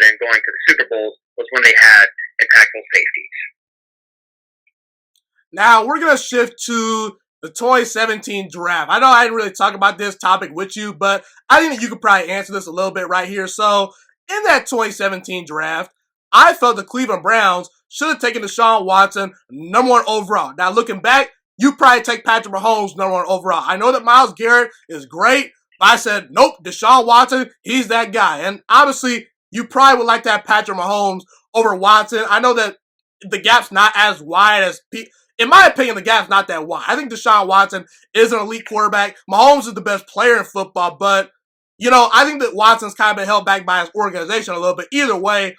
and going to the Super Bowls was when they had impactful safeties. Now, we're going to shift to the 2017 draft. I know I didn't really talk about this topic with you, but I think that you could probably answer this a little bit right here. So, in that 2017 draft, I felt the Cleveland Browns should have taken Deshaun Watson number 1 overall. Now, looking back, you probably take Patrick Mahomes number 1 overall. I know that Myles Garrett is great, but I said, nope, Deshaun Watson, he's that guy. And obviously, you probably would like to have Patrick Mahomes over Watson. I know that the gap's not as wide as in my opinion, the gap's not that wide. I think Deshaun Watson is an elite quarterback. Mahomes is the best player in football, but, I think that Watson's kind of been held back by his organization a little bit. Either way,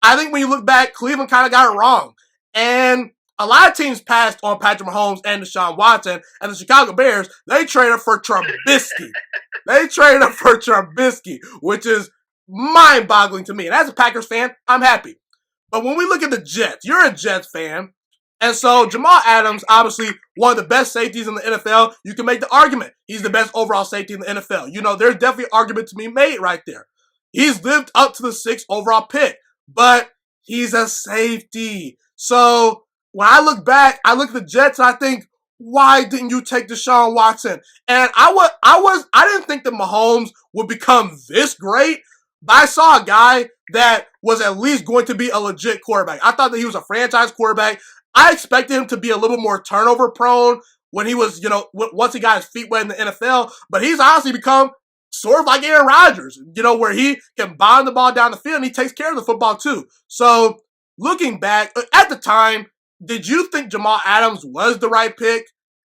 I think when you look back, Cleveland kind of got it wrong. And a lot of teams passed on Patrick Mahomes and Deshaun Watson, and the Chicago Bears, they traded for Trubisky. Which is mind-boggling to me. And as a Packers fan, I'm happy. But when we look at the Jets, you're a Jets fan, and so Jamal Adams, obviously one of the best safeties in the NFL. You can make the argument he's the best overall safety in the NFL. There's definitely an argument to be made right there. He's lived up to the 6th overall pick, but he's a safety. So when I look back, I look at the Jets and I think, why didn't you take Deshaun Watson? And I didn't think that Mahomes would become this great, but I saw a guy that was at least going to be a legit quarterback. I thought that he was a franchise quarterback. I expected him to be a little more turnover prone when he was, once he got his feet wet in the NFL, but he's honestly become sort of like Aaron Rodgers, where he can bomb the ball down the field and he takes care of the football too. So looking back, at the time, did you think Jamal Adams was the right pick?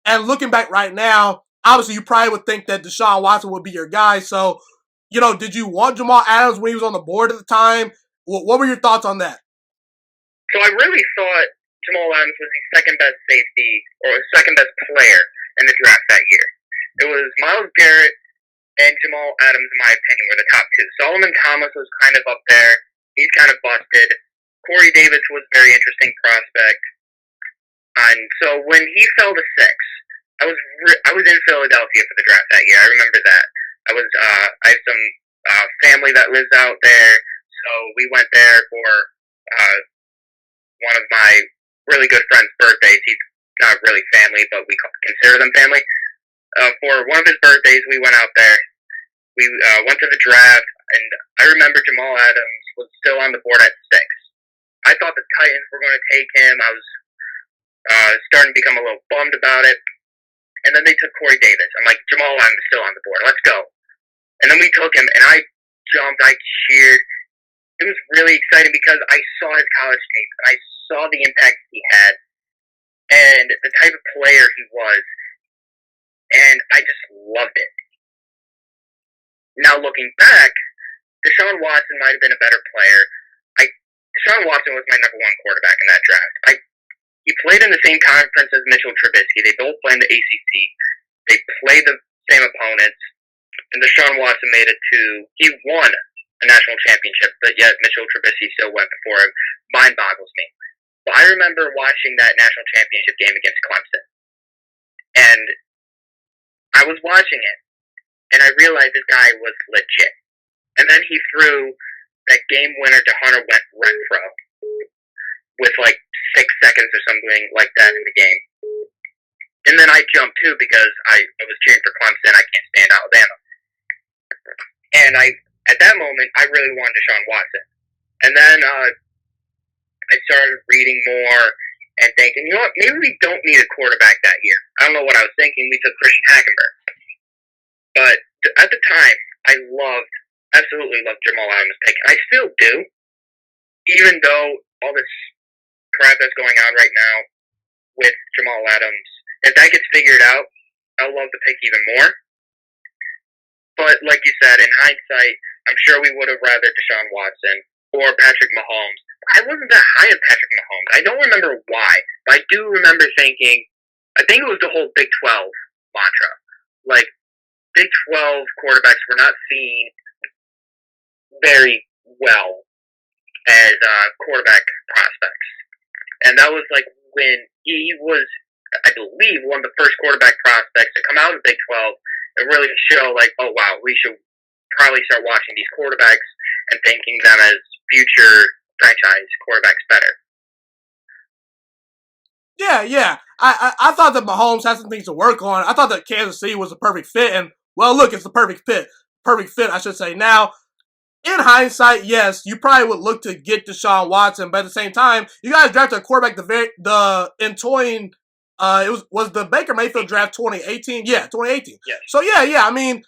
And looking back right now, obviously you probably would think that Deshaun Watson would be your guy. So, did you want Jamal Adams when he was on the board at the time? What were your thoughts on that? So I really thought Jamal Adams was the second best safety or second best player in the draft that year. It was Myles Garrett and Jamal Adams, in my opinion, were the top two. Solomon Thomas was kind of up there. He's kind of busted. Corey Davis was a very interesting prospect. And so when he fell to 6, I was in Philadelphia for the draft that year. I remember that. I have some family that lives out there, so we went there for one of my really good friend's birthdays. He's not really family, but we consider them family. For one of his birthdays, we went out there. We went to the draft, and I remember Jamal Adams was still on the board at 6. I thought the Titans were going to take him. I was starting to become a little bummed about it. And then they took Corey Davis. I'm like, Jamal Adams is still on the board. Let's go. And then we took him, and I jumped. I cheered. It was really exciting because I saw his college tape, and I saw the impact he had and the type of player he was, and I just loved it. Now, looking back, Deshaun Watson might have been a better player. Deshaun Watson was my number 1 quarterback in that draft. He played in the same conference as Mitchell Trubisky. They both play in the ACC. They play the same opponents, and Deshaun Watson made it to, he won a national championship, but yet Mitchell Trubisky still went before him. Mind boggles me. But I remember watching that national championship game against Clemson, and I was watching it, and I realized this guy was legit. And then he threw that game winner to Hunter Renfrow with like 6 seconds or something like that in the game. And then I jumped too because I was cheering for Clemson. I can't stand Alabama. And at that moment, I really wanted Deshaun Watson. And then I started reading more and thinking, you know what, maybe we don't need a quarterback that year. I don't know what I was thinking. We took Christian Hackenberg. But at the time, I absolutely loved Jamal Adams' pick. I still do, even though all this crap that's going on right now with Jamal Adams, if that gets figured out, I'll love the pick even more. But like you said, in hindsight, I'm sure we would have rather Deshaun Watson or Patrick Mahomes. I wasn't that high on Patrick Mahomes. I don't remember why, but I do remember thinking, I think it was the whole Big 12 mantra. Like, Big 12 quarterbacks were not seen very well as quarterback prospects. And that was like when he was, I believe, one of the first quarterback prospects to come out of the Big 12 and really show like, oh wow, we should probably start watching these quarterbacks and thinking them as future franchise quarterbacks better. Yeah. I thought that Mahomes had some things to work on. I thought that Kansas City was the perfect fit, and well, look, it's the perfect fit. Perfect fit, I should say. Now, in hindsight, yes, you probably would look to get Deshaun Watson, but at the same time, you guys drafted a quarterback it was the Baker Mayfield draft 2018? Yeah, 2018. Yes. So yeah. I mean,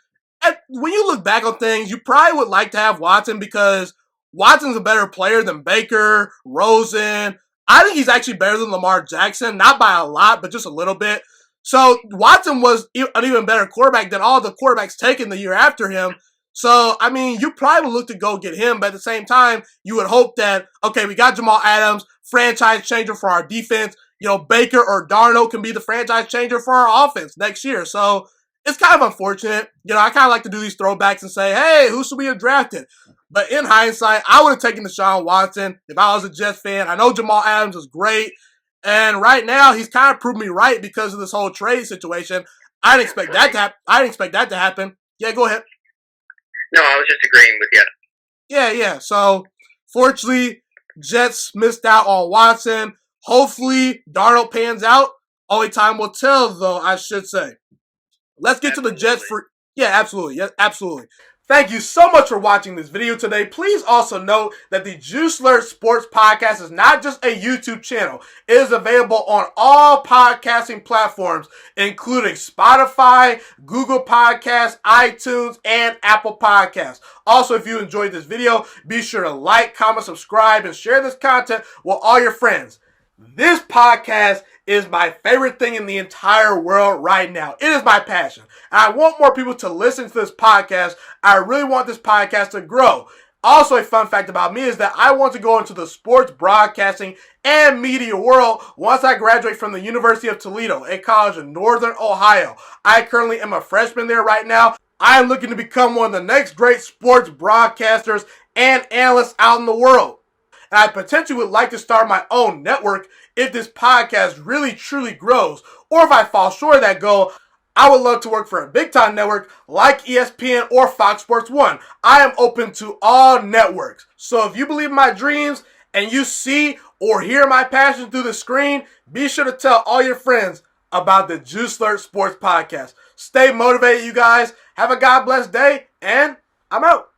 when you look back on things, you probably would like to have Watson because Watson's a better player than Baker, Rosen. I think he's actually better than Lamar Jackson, not by a lot, but just a little bit. So Watson was an even better quarterback than all the quarterbacks taken the year after him. So, I mean, you probably would look to go get him, but at the same time, you would hope that, okay, we got Jamal Adams, franchise changer for our defense. You know, Baker or Darnold can be the franchise changer for our offense next year. So, it's kind of unfortunate. You know, I kind of like to do these throwbacks and say, hey, who should we have drafted? But in hindsight, I would have taken Deshaun Watson if I was a Jets fan. I know Jamal Adams is great. And right now, he's kind of proved me right because of this whole trade situation. I didn't expect that to happen. Yeah, go ahead. No, I was just agreeing with you. Yeah. So, fortunately, Jets missed out on Watson. Hopefully, Darnold pans out. Only time will tell, though, I should say. Let's get to the Jets for... Yeah, absolutely. Thank you so much for watching this video today. Please also note that the Juice Alert Sports Podcast is not just a YouTube channel. It is available on all podcasting platforms, including Spotify, Google Podcasts, iTunes, and Apple Podcasts. Also, if you enjoyed this video, be sure to like, comment, subscribe, and share this content with all your friends. This podcast is my favorite thing in the entire world right now. It is my passion. And I want more people to listen to this podcast. I really want this podcast to grow. Also, a fun fact about me is that I want to go into the sports broadcasting and media world once I graduate from the University of Toledo, a college in Northern Ohio. I currently am a freshman there right now. I am looking to become one of the next great sports broadcasters and analysts out in the world. And I potentially would like to start my own network if this podcast really truly grows. Or if I fall short of that goal, I would love to work for a big time network like ESPN or Fox Sports 1. I am open to all networks. So if you believe in my dreams and you see or hear my passion through the screen, be sure to tell all your friends about the Juice Alert Sports Podcast. Stay motivated, you guys. Have a God bless day, and I'm out.